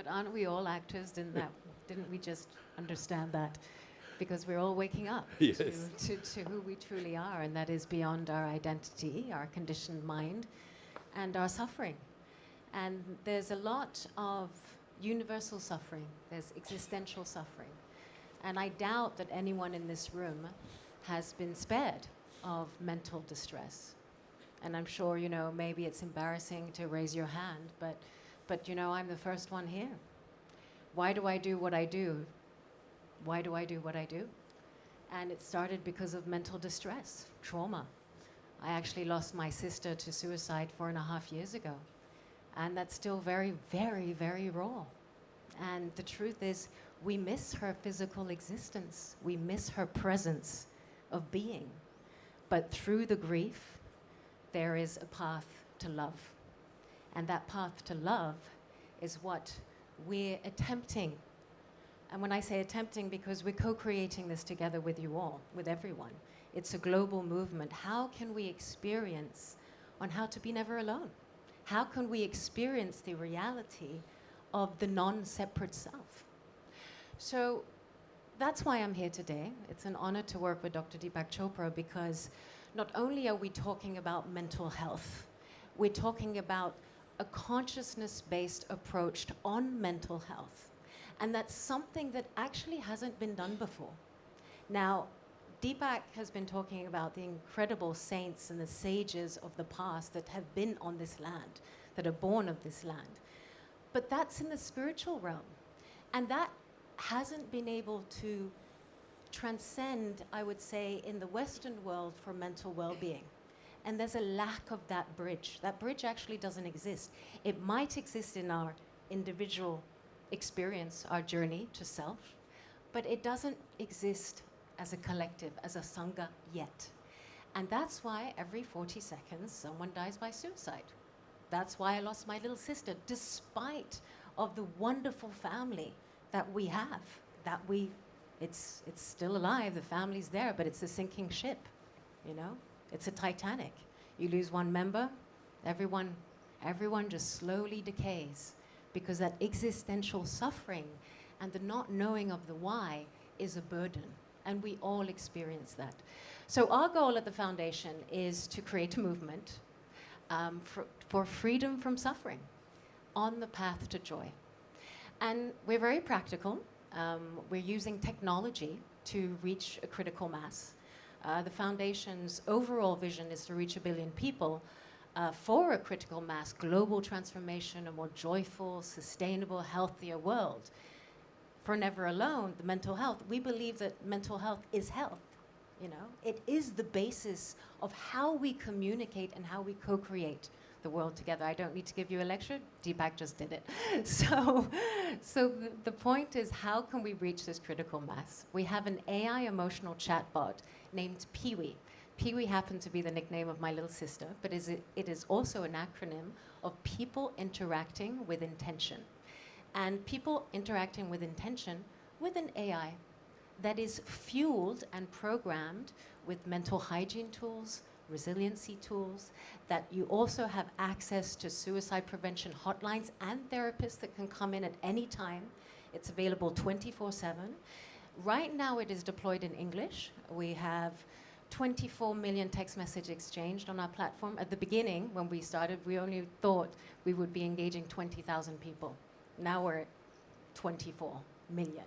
aren't we all actors? Didn't we just understand that? Because we're all waking up Yes. to who we truly are, and that is beyond our identity, our conditioned mind, and our suffering. And there's a lot of universal suffering. There's existential suffering. And I doubt that anyone in this room has been spared of mental distress. And I'm sure, maybe it's embarrassing to raise your hand, but I'm the first one here. Why do I do what I do? Why do I do what I do? And it started because of mental distress, trauma. I actually lost my sister to suicide 4.5 years ago. And that's still very, very, very raw. And the truth is, we miss her physical existence. We miss her presence of being. But through the grief, there is a path to love. And that path to love is what we're attempting. And when I say attempting, because we're co-creating this together with you all, with everyone. It's a global movement. How can we experience on how to be never alone? How can we experience the reality of the non-separate self? So that's why I'm here today. It's an honor to work with Dr. Deepak Chopra, because not only are we talking about mental health, we're talking about a consciousness-based approach on mental health. And that's something that actually hasn't been done before. Now, Deepak has been talking about the incredible saints and the sages of the past that have been on this land, that are born of this land. But that's in the spiritual realm. And that hasn't been able to transcend, I would say, in the Western world for mental well-being. And there's a lack of that bridge. That bridge actually doesn't exist. It might exist in our individual experience, our journey to self, but it doesn't exist as a collective, as a sangha yet. And that's why every 40 seconds someone dies by suicide. That's why I lost my little sister, despite of the wonderful family that we have, it's still alive, the family's there, but it's a sinking ship, It's a Titanic. You lose one member, everyone just slowly decays, because that existential suffering and the not knowing of the why is a burden, and we all experience that. So our goal at the foundation is to create a movement for freedom from suffering on the path to joy. And we're very practical. We're using technology to reach a critical mass. The foundation's overall vision is to reach 1 billion people for a critical mass, global transformation, a more joyful, sustainable, healthier world. For Never Alone, the mental health, we believe that mental health is health. It is the basis of how we communicate and how we co-create the world together. I don't need to give you a lecture. Deepak just did it. So the point is, how can we reach this critical mass? We have an AI emotional chatbot named Peewee. Peewee happened to be the nickname of my little sister, but it is also an acronym of people interacting with intention. And people interacting with intention with an AI that is fueled and programmed with mental hygiene tools, resiliency tools, that you also have access to suicide prevention hotlines and therapists that can come in at any time. It's available 24/7. Right now it is deployed in English. We have 24 million text message exchanged on our platform. At the beginning, when we started, we only thought we would be engaging 20,000 people. Now we're at 24 million.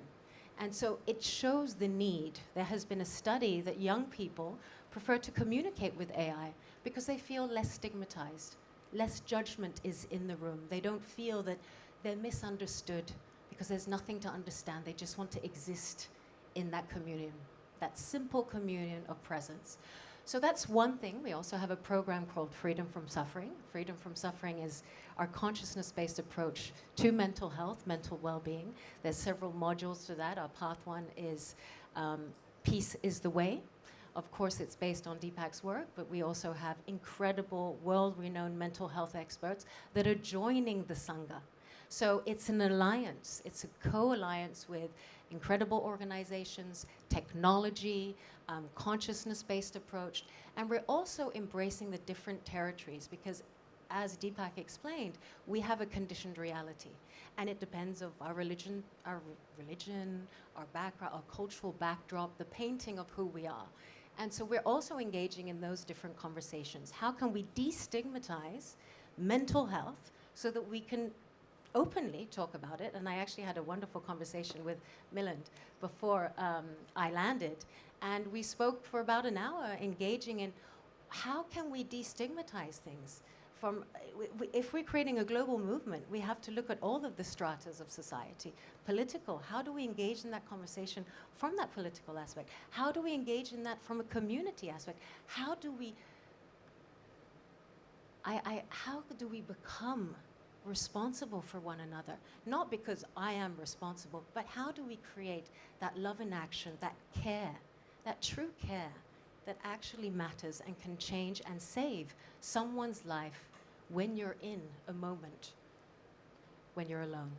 And so it shows the need. There has been a study that young people prefer to communicate with AI because they feel less stigmatized. Less judgment is in the room. They don't feel that they're misunderstood because there's nothing to understand. They just want to exist in that communion, that simple communion of presence. So that's one thing. We also have a program called Freedom from Suffering. Freedom from Suffering is our consciousness-based approach to mental health, mental well-being. There's several modules to that. Our path one is Peace is the Way. Of course, it's based on Deepak's work, but we also have incredible, world-renowned mental health experts that are joining the Sangha. So it's an alliance. It's a co-alliance with incredible organizations, technology, consciousness-based approach. And we're also embracing the different territories because as Deepak explained, we have a conditioned reality. And it depends of our religion, our background, our cultural backdrop, the painting of who we are. And so we're also engaging in those different conversations. How can we destigmatize mental health so that we can openly talk about it? And I actually had a wonderful conversation with Milind before I landed. And we spoke for about an hour engaging in how can we destigmatize things? If we're creating a global movement, we have to look at all of the stratas of society. Political, how do we engage in that conversation from that political aspect? How do we engage in that from a community aspect? How do we become responsible for one another? Not because I am responsible, but how do we create that love in action, that care, that true care that actually matters and can change and save someone's life when you're in a moment, when you're alone.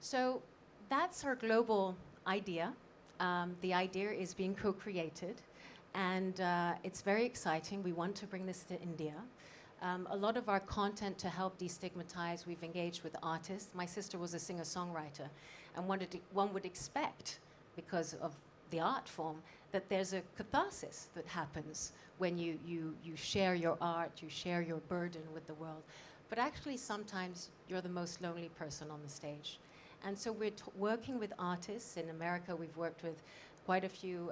So that's our global idea. The idea is being co-created, and it's very exciting. We want to bring this to India. A lot of our content to help destigmatize, we've engaged with artists. My sister was a singer-songwriter, and one would expect, because of the art form, that there's a catharsis that happens when you share your art, you share your burden with the world. But actually, sometimes you're the most lonely person on the stage. And so we're working with artists. In America, we've worked with quite a few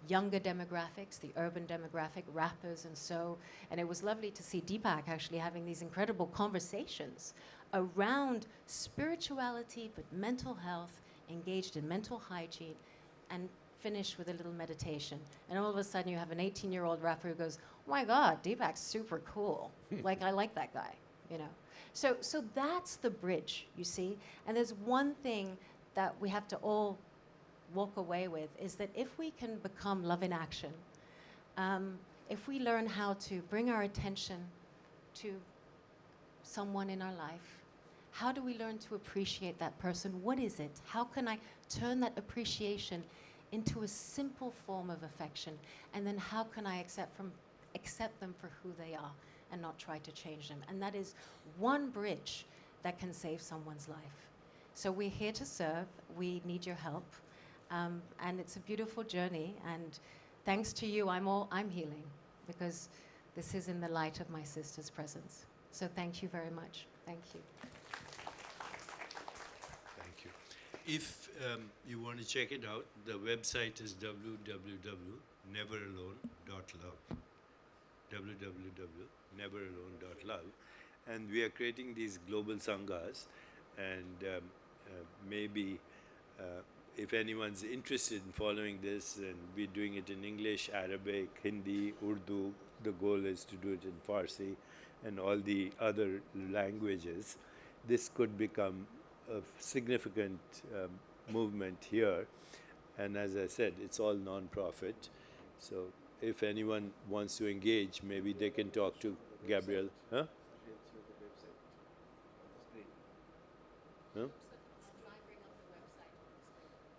younger demographics, the urban demographic, rappers and so. And it was lovely to see Deepak actually having these incredible conversations around spirituality, but mental health, engaged in mental hygiene, and finish with a little meditation. And all of a sudden you have an 18-year-old rapper who goes, oh my God, Deepak's super cool. Like, I like that guy, you know. So that's the bridge, you see. And there's one thing that we have to all walk away with, is that if we can become love in action, if we learn how to bring our attention to someone in our life, how do we learn to appreciate that person? What is it? How can I turn that appreciation into a simple form of affection? And then how can I accept them for who they are and not try to change them? And that is one bridge that can save someone's life. So we're here to serve. We need your help. And it's a beautiful journey. And thanks to you, I'm healing, because this is in the light of my sister's presence. So thank you very much. Thank you. If you want to check it out, the website is www.neveralone.love. www.neveralone.love. And we are creating these global sanghas. And maybe if anyone's interested in following this, and we're doing it in English, Arabic, Hindi, Urdu, the goal is to do it in Farsi and all the other languages, this could become a significant movement here. And as I said, it's all non-profit. So if anyone wants to engage, maybe they can talk to Gabriel. Huh? Huh?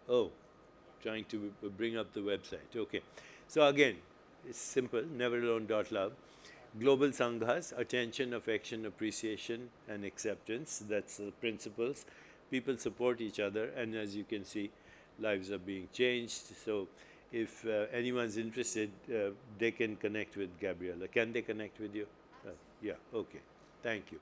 Oh, trying to bring up the website. Okay. So again, it's simple, neveralone.love. Global Sanghas, attention, affection, appreciation, and acceptance. That's the principles. People support each other, and as you can see, lives are being changed. So if anyone's interested, they can connect with Gabriella. Can they connect with you? Yeah, okay. Thank you.